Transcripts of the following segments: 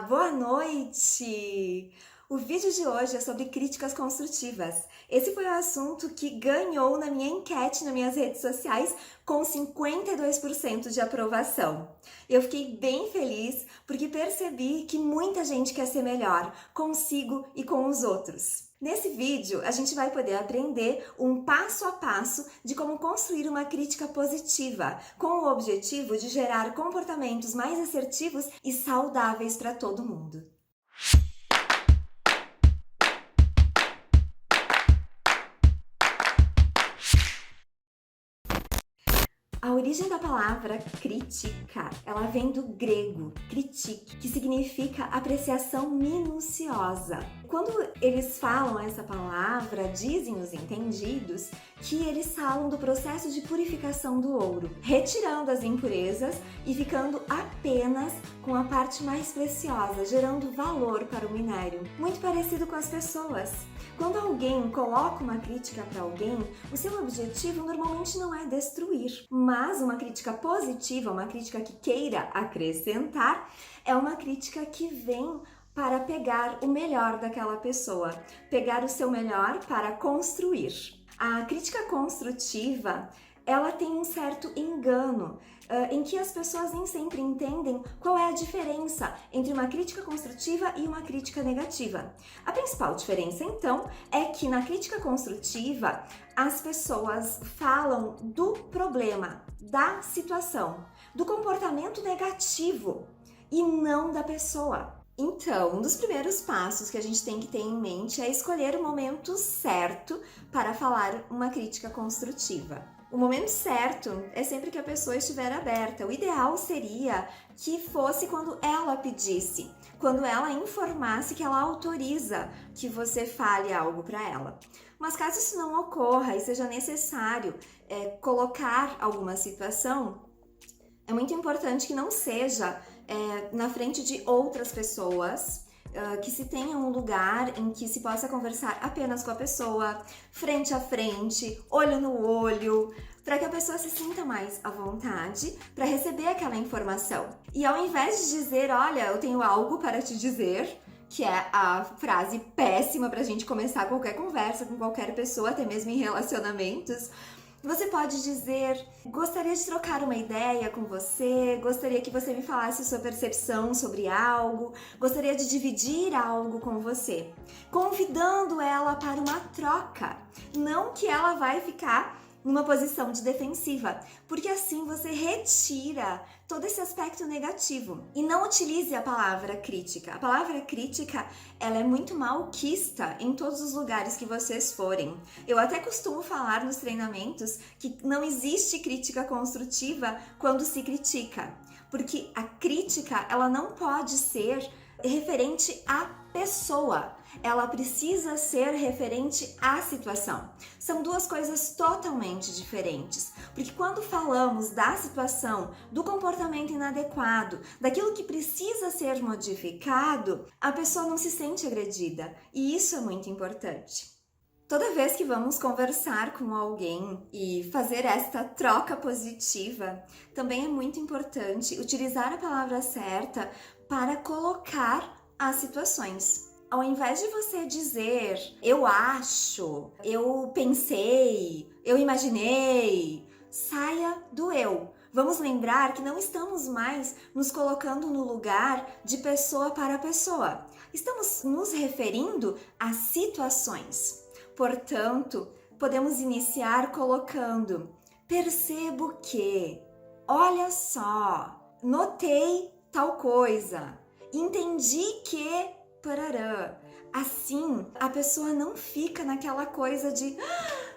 Boa noite! O vídeo de hoje é sobre críticas construtivas. Esse foi o assunto que ganhou na minha enquete nas minhas redes sociais com 52% de aprovação. Eu fiquei bem feliz porque percebi que muita gente quer ser melhor consigo e com os outros. Nesse vídeo, a gente vai poder aprender um passo a passo de como construir uma crítica positiva, com o objetivo de gerar comportamentos mais assertivos e saudáveis para todo mundo. A origem da palavra crítica, ela vem do grego kritik, que significa apreciação minuciosa. Quando eles falam essa palavra, dizem os entendidos que eles falam do processo de purificação do ouro, retirando as impurezas e ficando apenas com a parte mais preciosa, gerando valor para o minério. Muito parecido com as pessoas. Quando alguém coloca uma crítica para alguém, o seu objetivo normalmente não é destruir, mas uma crítica positiva, uma crítica que queira acrescentar, é uma crítica que vem para pegar o melhor daquela pessoa, pegar o seu melhor para construir. A crítica construtiva, ela tem um certo engano, em que as pessoas nem sempre entendem qual é a diferença entre uma crítica construtiva e uma crítica negativa. A principal diferença, então, é que na crítica construtiva, as pessoas falam do problema, da situação, do comportamento negativo e não da pessoa. Então, um dos primeiros passos que a gente tem que ter em mente é escolher o momento certo para falar uma crítica construtiva. O momento certo é sempre que a pessoa estiver aberta. O ideal seria que fosse quando ela pedisse, quando ela informasse que ela autoriza que você fale algo para ela. Mas caso isso não ocorra e seja necessário colocar alguma situação, é muito importante que não seja na frente de outras pessoas, que se tenha um lugar em que se possa conversar apenas com a pessoa, frente a frente, olho no olho, para que a pessoa se sinta mais à vontade para receber aquela informação. E ao invés de dizer, olha, eu tenho algo para te dizer, que é a frase péssima para a gente começar qualquer conversa com qualquer pessoa, até mesmo em relacionamentos, você pode dizer, gostaria de trocar uma ideia com você, gostaria que você me falasse sua percepção sobre algo, gostaria de dividir algo com você, convidando ela para uma troca, não que ela vai ficar numa posição de defensiva, porque assim você retira todo esse aspecto negativo. E não utilize a palavra crítica. A palavra crítica, ela é muito malquista em todos os lugares que vocês forem. Eu até costumo falar nos treinamentos que não existe crítica construtiva quando se critica, porque a crítica, ela não pode ser referente à pessoa, ela precisa ser referente à situação. São duas coisas totalmente diferentes, porque quando falamos da situação, do comportamento inadequado, daquilo que precisa ser modificado, a pessoa não se sente agredida, e isso é muito importante. Toda vez que vamos conversar com alguém e fazer esta troca positiva, também é muito importante utilizar a palavra certa para colocar as situações. Ao invés de você dizer eu acho, eu pensei, eu imaginei, saia do eu. Vamos lembrar que não estamos mais nos colocando no lugar de pessoa para pessoa. Estamos nos referindo a situações. Portanto, podemos iniciar colocando: percebo que, olha só, notei tal coisa, entendi que, parará. Assim, a pessoa não fica naquela coisa de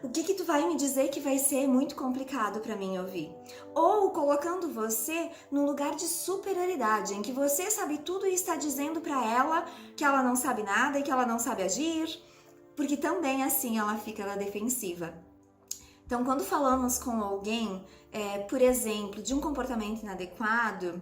o que tu vai me dizer que vai ser muito complicado para mim ouvir? Ou colocando você num lugar de superioridade, em que você sabe tudo e está dizendo para ela que ela não sabe nada e que ela não sabe agir, porque também assim ela fica na defensiva. Então, quando falamos com alguém, por exemplo, de um comportamento inadequado,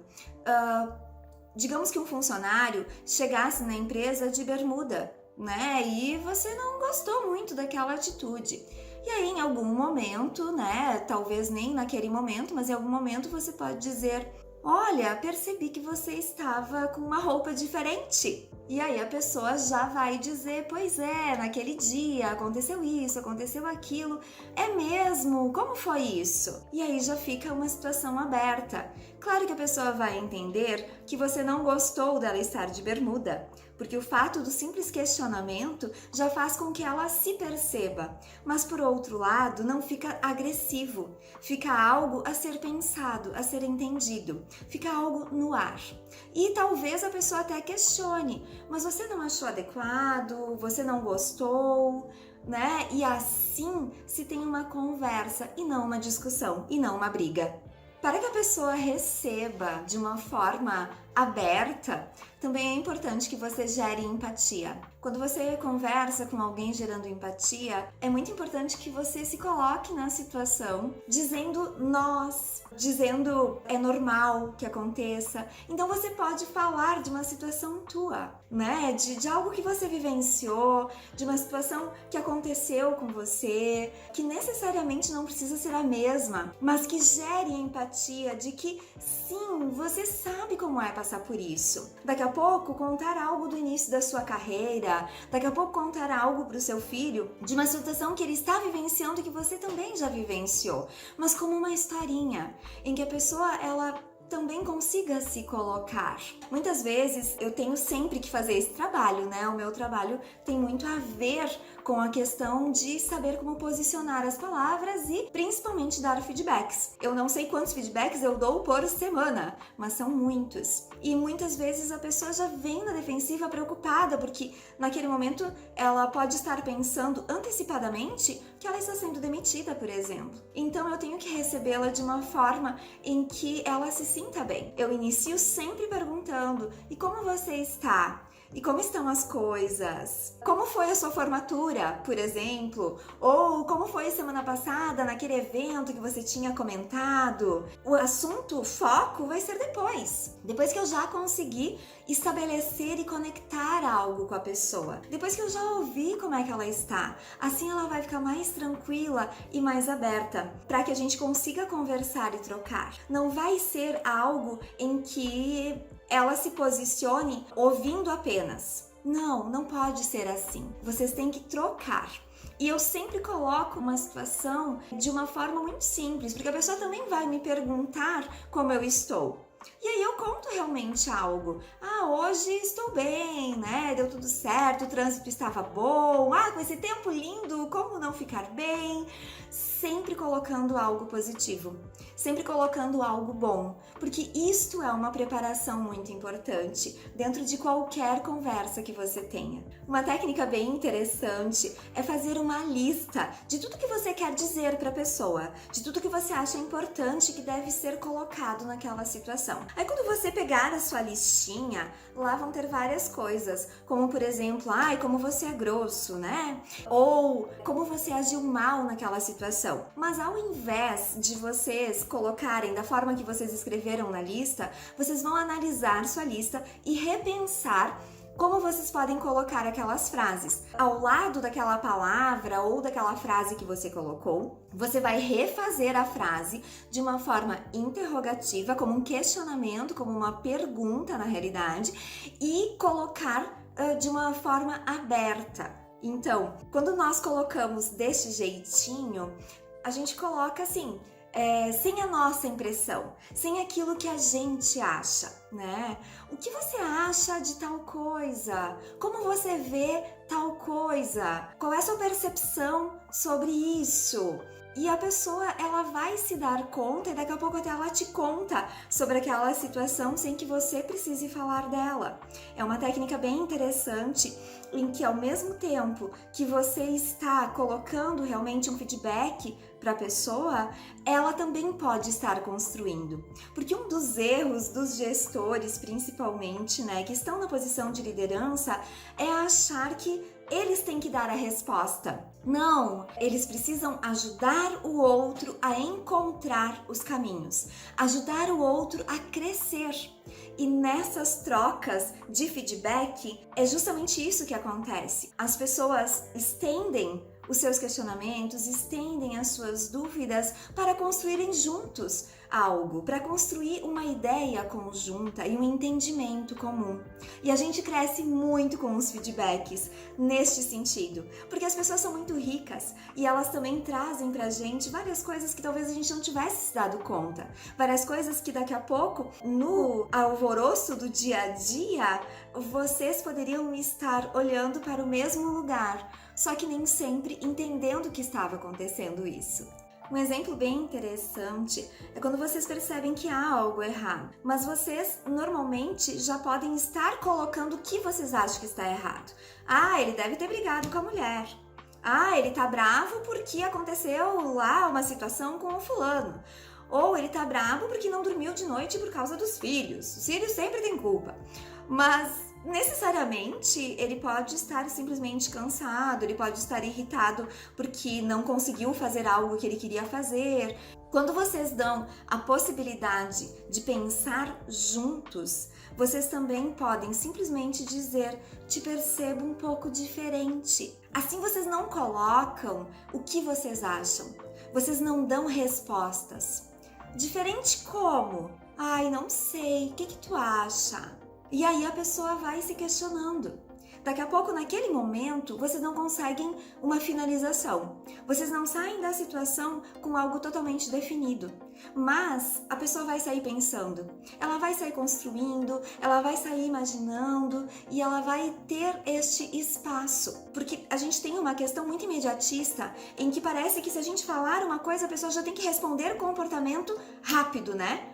digamos que um funcionário chegasse na empresa de bermuda, né? E você não gostou muito daquela atitude. E aí, em algum momento, né? Talvez nem naquele momento, mas em algum momento você pode dizer: olha, percebi que você estava com uma roupa diferente. E aí a pessoa já vai dizer, pois é, naquele dia aconteceu isso, aconteceu aquilo. É mesmo? Como foi isso? E aí já fica uma situação aberta. Claro que a pessoa vai entender que você não gostou dela estar de bermuda, porque o fato do simples questionamento já faz com que ela se perceba. Mas por outro lado, não fica agressivo, fica algo a ser pensado, a ser entendido, fica algo no ar. E talvez a pessoa até questione, mas você não achou adequado, você não gostou, né? E assim se tem uma conversa e não uma discussão, e não uma briga. Para que a pessoa receba de uma forma aberta, também é importante que você gere empatia. Quando você conversa com alguém gerando empatia, é muito importante que você se coloque na situação, dizendo nós, dizendo é normal que aconteça. Então você pode falar de uma situação tua, né? De algo que você vivenciou, de uma situação que aconteceu com você, que necessariamente não precisa ser a mesma, mas que gere empatia de que sim, você sabe como é passar por isso. Daqui a pouco contar algo do início da sua carreira, daqui a pouco contar algo para o seu filho de uma situação que ele está vivenciando e que você também já vivenciou, mas como uma historinha em que a pessoa ela também consiga se colocar. Muitas vezes eu tenho sempre que fazer esse trabalho, né? O meu trabalho tem muito a ver com a questão de saber como posicionar as palavras e principalmente dar feedbacks. Eu não sei quantos feedbacks eu dou por semana, mas são muitos. E muitas vezes a pessoa já vem na defensiva preocupada, porque naquele momento ela pode estar pensando antecipadamente que ela está sendo demitida, por exemplo. Então eu tenho que recebê-la de uma forma em que ela se sinta bem. Eu inicio sempre perguntando: e como você está? E como estão as coisas? Como foi a sua formatura, por exemplo? Ou como foi semana passada naquele evento que você tinha comentado? O assunto, o foco vai ser depois. Depois que eu já consegui estabelecer e conectar algo com a pessoa. Depois que eu já ouvi como é que ela está. Assim ela vai ficar mais tranquila e mais aberta para que a gente consiga conversar e trocar. Não vai ser algo em que ela se posicione ouvindo apenas. Não, não pode ser assim. Vocês têm que trocar. E eu sempre coloco uma situação de uma forma muito simples, porque a pessoa também vai me perguntar como eu estou. E aí eu conto realmente algo. Ah, hoje estou bem, né? Deu tudo certo, o trânsito estava bom. Ah, com esse tempo lindo, como não ficar bem? Sempre colocando algo positivo, sempre colocando algo bom, porque isto é uma preparação muito importante dentro de qualquer conversa que você tenha. Uma técnica bem interessante é fazer uma lista de tudo que você quer dizer para a pessoa, de tudo que você acha importante que deve ser colocado naquela situação. Aí quando você pegar a sua listinha, lá vão ter várias coisas, como por exemplo, ai, como você é grosso, né? Ou como você agiu mal naquela situação. Mas ao invés de vocês colocarem da forma que vocês escreveram na lista, vocês vão analisar sua lista e repensar como vocês podem colocar aquelas frases. Ao lado daquela palavra ou daquela frase que você colocou, você vai refazer a frase de uma forma interrogativa, como um questionamento, como uma pergunta na realidade, e colocar de uma forma aberta. Então, quando nós colocamos deste jeitinho, a gente coloca assim, sem a nossa impressão, sem aquilo que a gente acha, né? O que você acha de tal coisa? Como você vê tal coisa? Qual é a sua percepção sobre isso? E a pessoa, ela vai se dar conta e daqui a pouco até ela te conta sobre aquela situação sem que você precise falar dela. É uma técnica bem interessante em que ao mesmo tempo que você está colocando realmente um feedback para a pessoa, ela também pode estar construindo. Porque um dos erros dos gestores, principalmente, né, que estão na posição de liderança, é achar que eles têm que dar a resposta. Não, eles precisam ajudar o outro a encontrar os caminhos, ajudar o outro a crescer. E nessas trocas de feedback, é justamente isso que acontece. As pessoas estendem os seus questionamentos, estendem as suas dúvidas para construírem juntos algo, para construir uma ideia conjunta e um entendimento comum. E a gente cresce muito com os feedbacks neste sentido, porque as pessoas são muito ricas e elas também trazem pra gente várias coisas que talvez a gente não tivesse se dado conta, várias coisas que daqui a pouco, no alvoroço do dia a dia, vocês poderiam estar olhando para o mesmo lugar, só que nem sempre entendendo que estava acontecendo isso. Um exemplo bem interessante é quando vocês percebem que há algo errado, mas vocês normalmente já podem estar colocando o que vocês acham que está errado. Ah, ele deve ter brigado com a mulher. Ah, ele tá bravo porque aconteceu lá uma situação com o fulano. Ou ele tá bravo porque não dormiu de noite por causa dos filhos. Os filhos sempre têm culpa. Mas necessariamente ele pode estar simplesmente cansado, ele pode estar irritado porque não conseguiu fazer algo que ele queria fazer. Quando vocês dão a possibilidade de pensar juntos, vocês também podem simplesmente dizer: te percebo um pouco diferente. Assim vocês não colocam o que vocês acham, vocês não dão respostas. Diferente como? Ai, não sei, o que tu acha? E aí a pessoa vai se questionando. Daqui a pouco, naquele momento, vocês não conseguem uma finalização. Vocês não saem da situação com algo totalmente definido. Mas a pessoa vai sair pensando, ela vai sair construindo, ela vai sair imaginando e ela vai ter este espaço. Porque a gente tem uma questão muito imediatista em que parece que se a gente falar uma coisa, a pessoa já tem que responder comportamento rápido, né?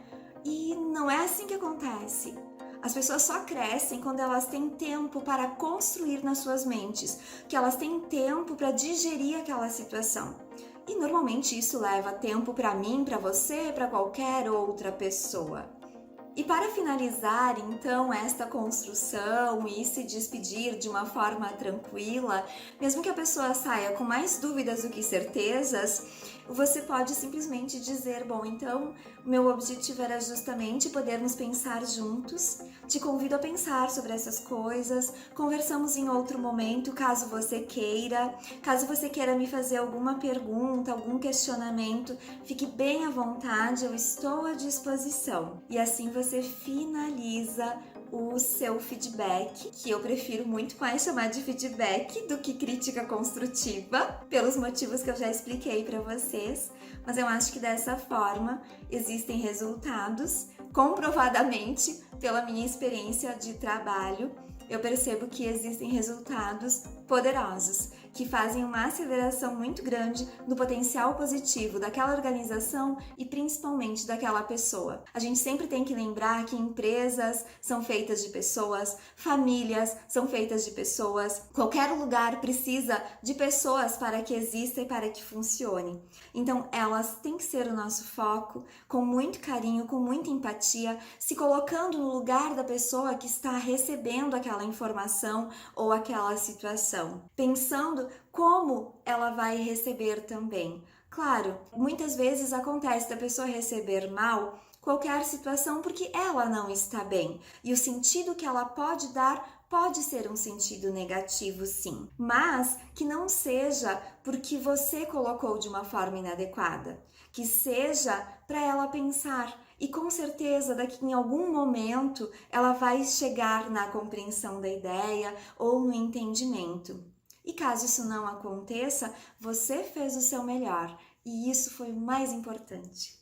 E não é assim que acontece. As pessoas só crescem quando elas têm tempo para construir nas suas mentes, que elas têm tempo para digerir aquela situação. E normalmente isso leva tempo para mim, para você, para qualquer outra pessoa. E para finalizar, então, esta construção e se despedir de uma forma tranquila, mesmo que a pessoa saia com mais dúvidas do que certezas, você pode simplesmente dizer: bom, então, meu objetivo era justamente podermos pensar juntos, te convido a pensar sobre essas coisas, conversamos em outro momento, caso você queira me fazer alguma pergunta, algum questionamento, fique bem à vontade, eu estou à disposição. E assim você finaliza o seu feedback, que eu prefiro muito mais chamar de feedback do que crítica construtiva, pelos motivos que eu já expliquei para vocês, mas eu acho que dessa forma existem resultados, comprovadamente pela minha experiência de trabalho, eu percebo que existem resultados poderosos, que fazem uma aceleração muito grande no potencial positivo daquela organização e principalmente daquela pessoa. A gente sempre tem que lembrar que empresas são feitas de pessoas, famílias são feitas de pessoas, qualquer lugar precisa de pessoas para que exista e para que funcione. Então elas têm que ser o nosso foco, com muito carinho, com muita empatia, se colocando no lugar da pessoa que está recebendo aquela informação ou aquela situação, pensando como ela vai receber também. Claro, muitas vezes acontece da pessoa receber mal qualquer situação porque ela não está bem e o sentido que ela pode dar pode ser um sentido negativo, sim, mas que não seja porque você colocou de uma forma inadequada, que seja para ela pensar. E com certeza, daqui em algum momento, ela vai chegar na compreensão da ideia ou no entendimento. E caso isso não aconteça, você fez o seu melhor e isso foi o mais importante.